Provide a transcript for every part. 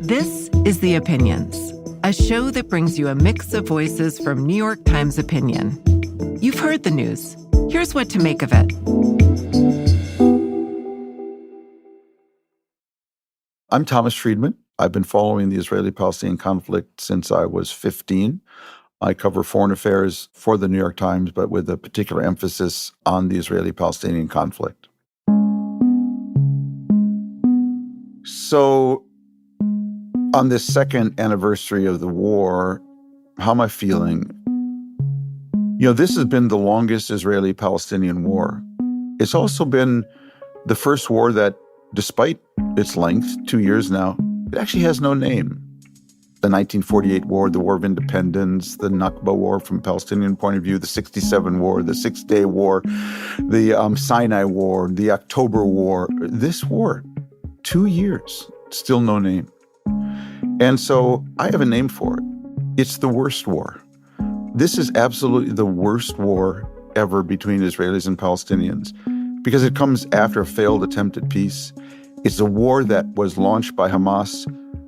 This is The Opinions, a show that brings you a mix of voices from New York Times Opinion. You've heard the news. Here's what to make of it. I'm Thomas Friedman. I've been following the Israeli-Palestinian conflict since I was 15. I cover foreign affairs for the New York Times, but with a particular emphasis on the Israeli-Palestinian conflict. So, on this second anniversary of the war, how am I feeling? This has been the longest Israeli-Palestinian war. It's also been the first war that, despite its length, 2 years now, it actually has no name. The 1948 war, the War of Independence, the Nakba War from a Palestinian point of view, the 67 war, the Six-Day War, the Sinai War, the October War. This war, 2 years, still no name. And so I have a name for it. It's the worst war. This is absolutely the worst war ever between Israelis and Palestinians because it comes after a failed attempt at peace. It's a war that was launched by Hamas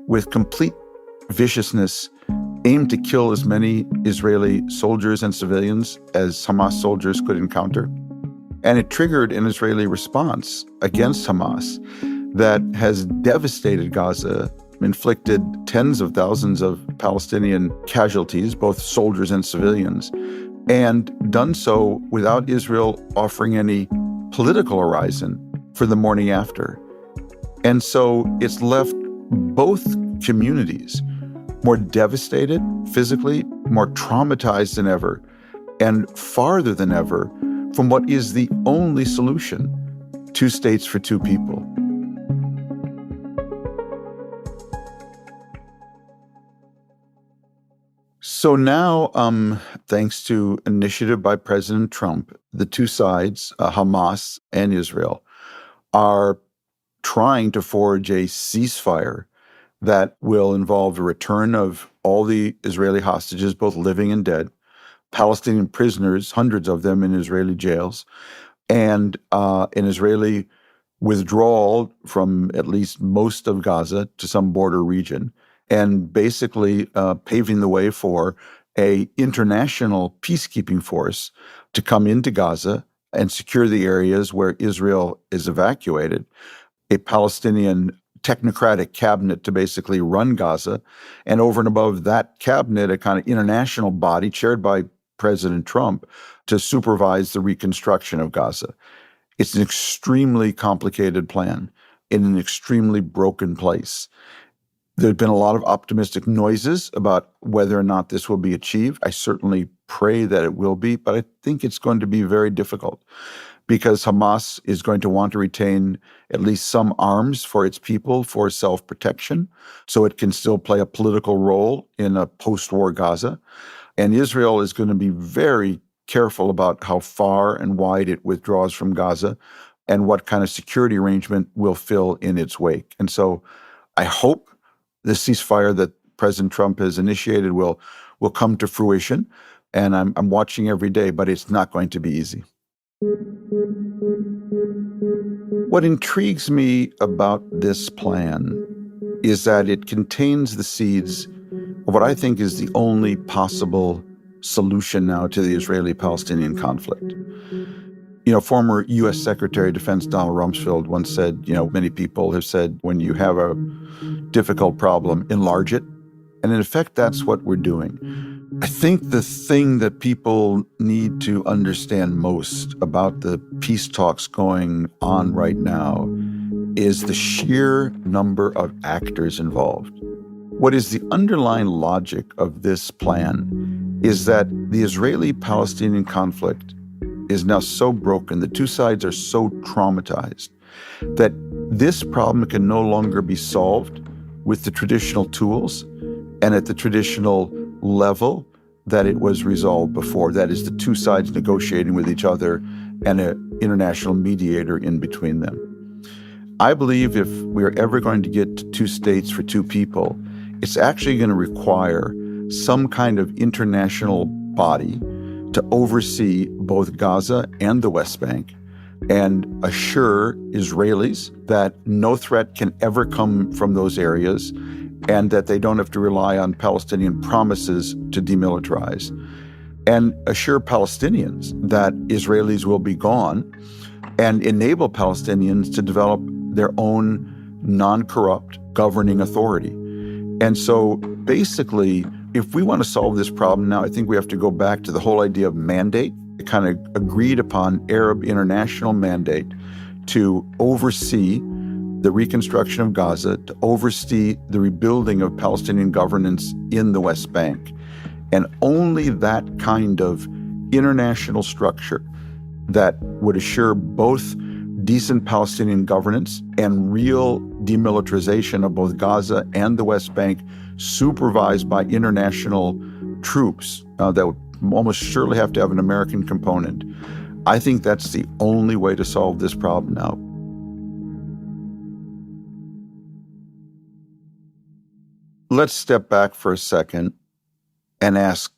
with complete viciousness, aimed to kill as many Israeli soldiers and civilians as Hamas soldiers could encounter. And it triggered an Israeli response against Hamas that has devastated Gaza, inflicted tens of thousands of Palestinian casualties, both soldiers and civilians, and done so without Israel offering any political horizon for the morning after. And so it's left both communities more devastated physically, more traumatized than ever, and farther than ever from what is the only solution: 2 states for 2 people. So now, thanks to initiative by President Trump, the 2 sides, Hamas and Israel, are trying to forge a ceasefire that will involve the return of all the Israeli hostages, both living and dead, Palestinian prisoners, hundreds of them in Israeli jails, and an Israeli withdrawal from at least most of Gaza to some border region, and basically paving the way for an international peacekeeping force to come into Gaza and secure the areas where Israel is evacuated, a Palestinian technocratic cabinet to basically run Gaza, and over and above that cabinet, a kind of international body chaired by President Trump to supervise the reconstruction of Gaza. It's an extremely complicated plan in an extremely broken place. There have been a lot of optimistic noises about whether or not this will be achieved. I certainly pray that it will be, but I think it's going to be very difficult because Hamas is going to want to retain at least some arms for its people for self-protection, so it can still play a political role in a post-war Gaza. And Israel is going to be very careful about how far and wide it withdraws from Gaza and what kind of security arrangement will fill in its wake. And so I hope the ceasefire that President Trump has initiated will come to fruition. And I'm watching every day, but it's not going to be easy. What intrigues me about this plan is that it contains the seeds of what I think is the only possible solution now to the Israeli-Palestinian conflict. Former U.S. Secretary of Defense Donald Rumsfeld once said, many people have said, when you have a difficult problem, enlarge it. And in effect, that's what we're doing. I think the thing that people need to understand most about the peace talks going on right now is the sheer number of actors involved. What is the underlying logic of this plan is that the Israeli-Palestinian conflict is now so broken, the 2 sides are so traumatized, that this problem can no longer be solved with the traditional tools and at the traditional level that it was resolved before. That is, the 2 sides negotiating with each other and an international mediator in between them. I believe if we're ever going to get to 2 states for 2 people, it's actually going to require some kind of international body to oversee both Gaza and the West Bank and assure Israelis that no threat can ever come from those areas and that they don't have to rely on Palestinian promises to demilitarize, and assure Palestinians that Israelis will be gone, and enable Palestinians to develop their own non-corrupt governing authority. And so basically, if we want to solve this problem now, I think we have to go back to the whole idea of mandate, the kind of agreed upon Arab international mandate to oversee the reconstruction of Gaza, to oversee the rebuilding of Palestinian governance in the West Bank. And only that kind of international structure that would assure both decent Palestinian governance and real demilitarization of both Gaza and the West Bank, supervised by international troops that would almost surely have to have an American component. I think that's the only way to solve this problem now. Let's step back for a second and ask,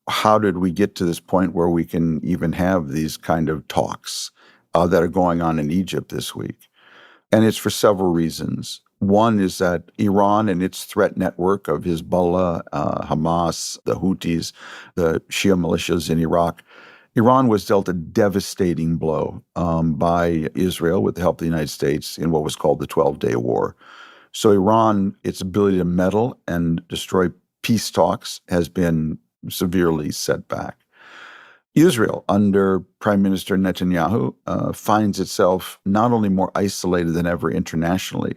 how did we get to this point where we can even have these kind of talks that are going on in Egypt this week? And it's for several reasons. One is that Iran and its threat network of Hezbollah, Hamas, the Houthis, the Shia militias in Iraq, Iran was dealt a devastating blow by Israel with the help of the United States in what was called the 12-Day War. So Iran, its ability to meddle and destroy peace talks has been severely set back. Israel, under Prime Minister Netanyahu, finds itself not only more isolated than ever internationally,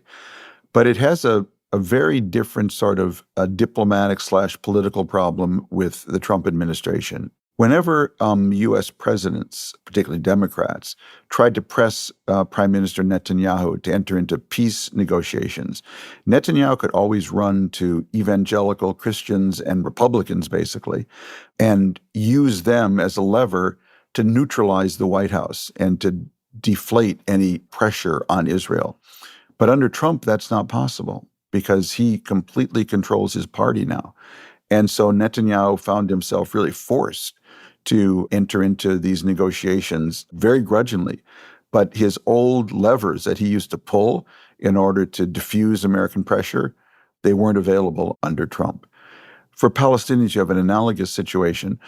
but it has a very different sort of diplomatic/political problem with the Trump administration. Whenever U.S. presidents, particularly Democrats, tried to press Prime Minister Netanyahu to enter into peace negotiations, Netanyahu could always run to evangelical Christians and Republicans, basically, and use them as a lever to neutralize the White House and to deflate any pressure on Israel. But under Trump, that's not possible because he completely controls his party now. And so Netanyahu found himself really forced to enter into these negotiations very grudgingly. But his old levers that he used to pull in order to diffuse American pressure, they weren't available under Trump. For Palestinians, you have an analogous situation.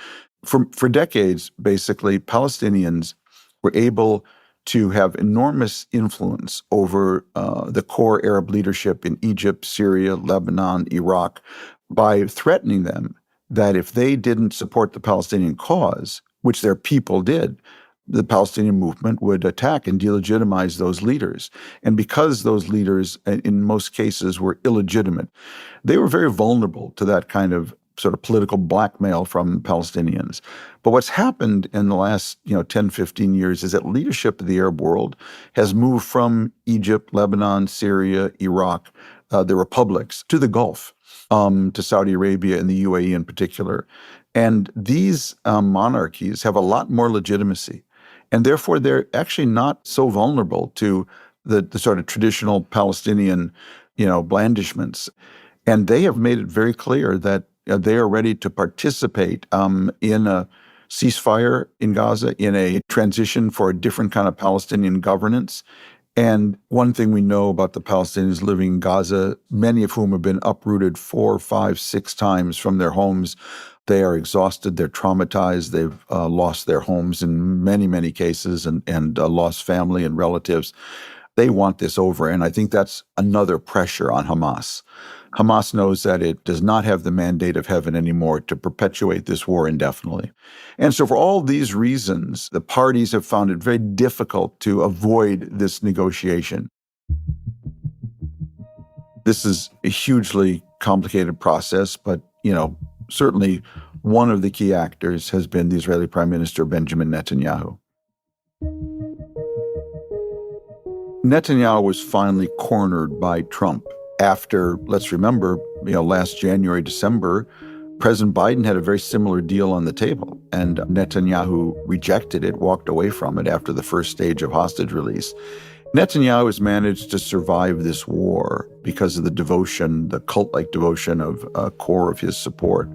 For decades, basically, Palestinians were able to have enormous influence over the core Arab leadership in Egypt, Syria, Lebanon, Iraq, by threatening them that if they didn't support the Palestinian cause, which their people did, the Palestinian movement would attack and delegitimize those leaders. And because those leaders, in most cases, were illegitimate, they were very vulnerable to that kind of sort of political blackmail from Palestinians. But what's happened in the last 10, 15 years is that leadership of the Arab world has moved from Egypt, Lebanon, Syria, Iraq, the republics, to the Gulf, to Saudi Arabia and the UAE in particular. And these monarchies have a lot more legitimacy. And therefore, they're actually not so vulnerable to the sort of traditional Palestinian, blandishments. And they have made it very clear that they are ready to participate in a ceasefire in Gaza, in a transition for a different kind of Palestinian governance. And one thing we know about the Palestinians living in Gaza, many of whom have been uprooted 4, 5, 6 times from their homes, they are exhausted, they're traumatized, they've lost their homes in many, many cases and lost family and relatives. They want this over, and I think that's another pressure on Hamas. Hamas knows that it does not have the mandate of heaven anymore to perpetuate this war indefinitely. And so for all these reasons, the parties have found it very difficult to avoid this negotiation. This is a hugely complicated process, but, certainly one of the key actors has been the Israeli Prime Minister Benjamin Netanyahu. Netanyahu was finally cornered by Trump after, let's remember, last January, December, President Biden had a very similar deal on the table, and Netanyahu rejected it, walked away from it after the first stage of hostage release. Netanyahu has managed to survive this war because of the devotion, the cult-like devotion of a core of his support.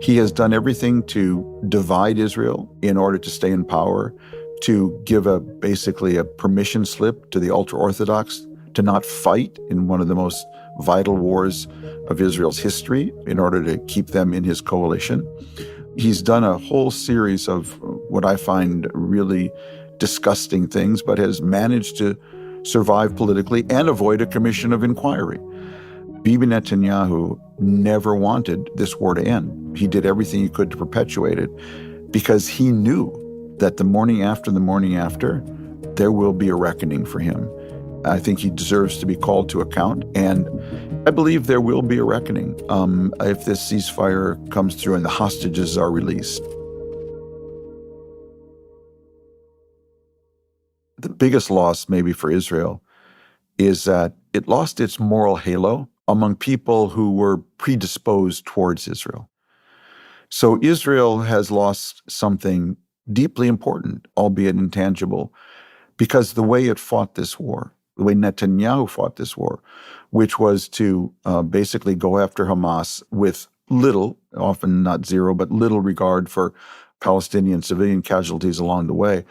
He has done everything to divide Israel in order to stay in power, to give basically a permission slip to the ultra-Orthodox to not fight in one of the most vital wars of Israel's history in order to keep them in his coalition. He's done a whole series of what I find really disgusting things, but has managed to survive politically and avoid a commission of inquiry. Bibi Netanyahu never wanted this war to end. He did everything he could to perpetuate it because he knew that the morning after, there will be a reckoning for him. I think he deserves to be called to account, and I believe there will be a reckoning if this ceasefire comes through and the hostages are released. The biggest loss maybe for Israel is that it lost its moral halo among people who were predisposed towards Israel. So Israel has lost something deeply important, albeit intangible, because the way it fought this war, the way Netanyahu fought this war, which was to basically go after Hamas with little, often not zero, but little regard for Palestinian civilian casualties along the way.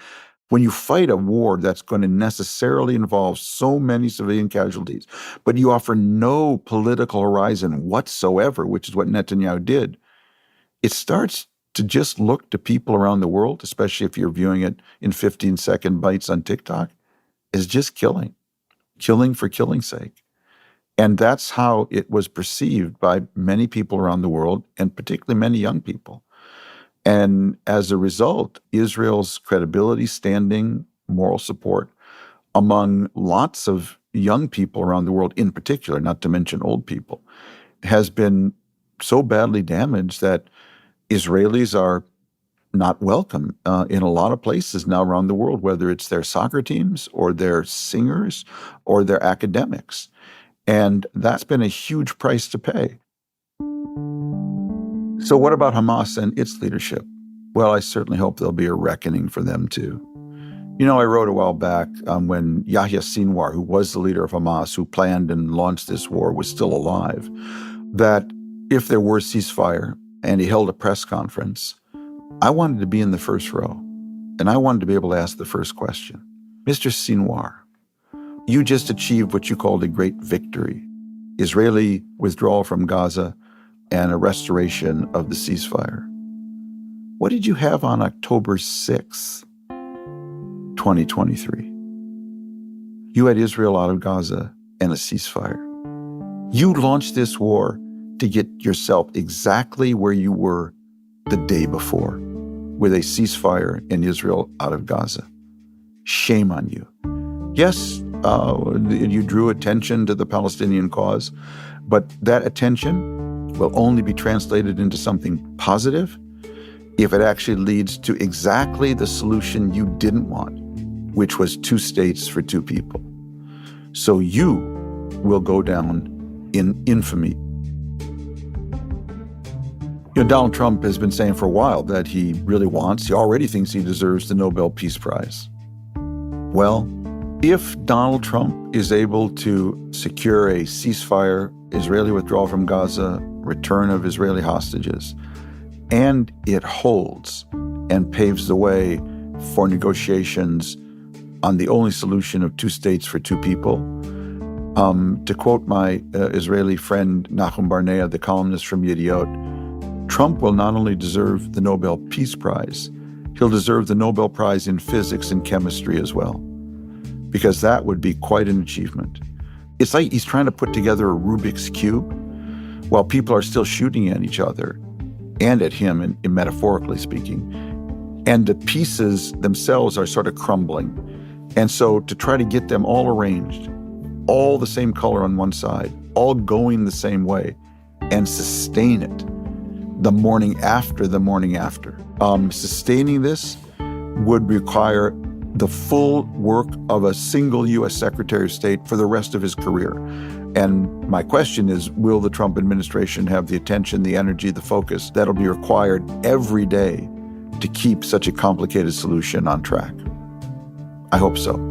When you fight a war that's going to necessarily involve so many civilian casualties, but you offer no political horizon whatsoever, which is what Netanyahu did, it starts to just look to people around the world, especially if you're viewing it in 15-second bites on TikTok, as just killing for killing's sake. And that's how it was perceived by many people around the world, and particularly many young people. And as a result, Israel's credibility, standing, moral support among lots of young people around the world in particular, not to mention old people, has been so badly damaged that Israelis are not welcome in a lot of places now around the world, whether it's their soccer teams or their singers or their academics. And that's been a huge price to pay. So what about Hamas and its leadership? Well, I certainly hope there'll be a reckoning for them too. You know, I wrote a while back when Yahya Sinwar, who was the leader of Hamas, who planned and launched this war, was still alive, that if there were a ceasefire and he held a press conference, I wanted to be in the first row, and I wanted to be able to ask the first question. Mr. Sinwar, you just achieved what you called a great victory, Israeli withdrawal from Gaza and a restoration of the ceasefire. What did you have on October 6th, 2023? You had Israel out of Gaza and a ceasefire. You launched this war to get yourself exactly where you were the day before, with a ceasefire and Israel out of Gaza. Shame on you. Yes, you drew attention to the Palestinian cause, but that attention will only be translated into something positive if it actually leads to exactly the solution you didn't want, which was 2 states for 2 people. So you will go down in infamy. You know, Donald Trump has been saying for a while that he already thinks he deserves the Nobel Peace Prize. Well, if Donald Trump is able to secure a ceasefire, Israeli withdrawal from Gaza, return of Israeli hostages, and it holds and paves the way for negotiations on the only solution of 2 states for 2 people, to quote my Israeli friend Nachum Barnea, the columnist from Yediot, Trump will not only deserve the Nobel Peace Prize, he'll deserve the Nobel Prize in physics and chemistry as well, because that would be quite an achievement. It's like he's trying to put together a Rubik's Cube while people are still shooting at each other and at him, in metaphorically speaking. And the pieces themselves are sort of crumbling. And so to try to get them all arranged, all the same color on one side, all going the same way, and sustain it the morning after, sustaining this would require the full work of a single U.S. Secretary of State for the rest of his career. And my question is, will the Trump administration have the attention, the energy, the focus that'll be required every day to keep such a complicated solution on track? I hope so.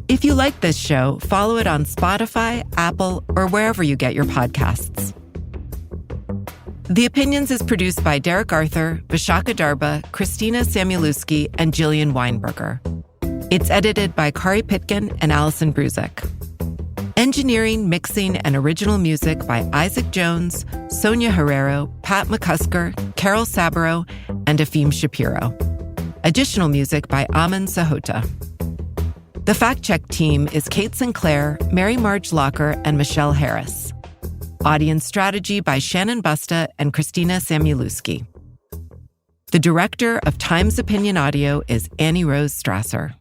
If you like this show, follow it on Spotify, Apple, or wherever you get your podcasts. The Opinions is produced by Derek Arthur, Vishaka Darba, Christina Samuelewski, and Jillian Weinberger. It's edited by Kari Pitkin and Allison Bruzik. Engineering, mixing, and original music by Isaac Jones, Sonia Herrero, Pat McCusker, Carol Saburo, and Afim Shapiro. Additional music by Aman Sahota. The fact-check team is Kate Sinclair, Mary Marge Locker, and Michelle Harris. Audience strategy by Shannon Busta and Christina Samuelewski. The director of Times Opinion Audio is Annie Rose Strasser.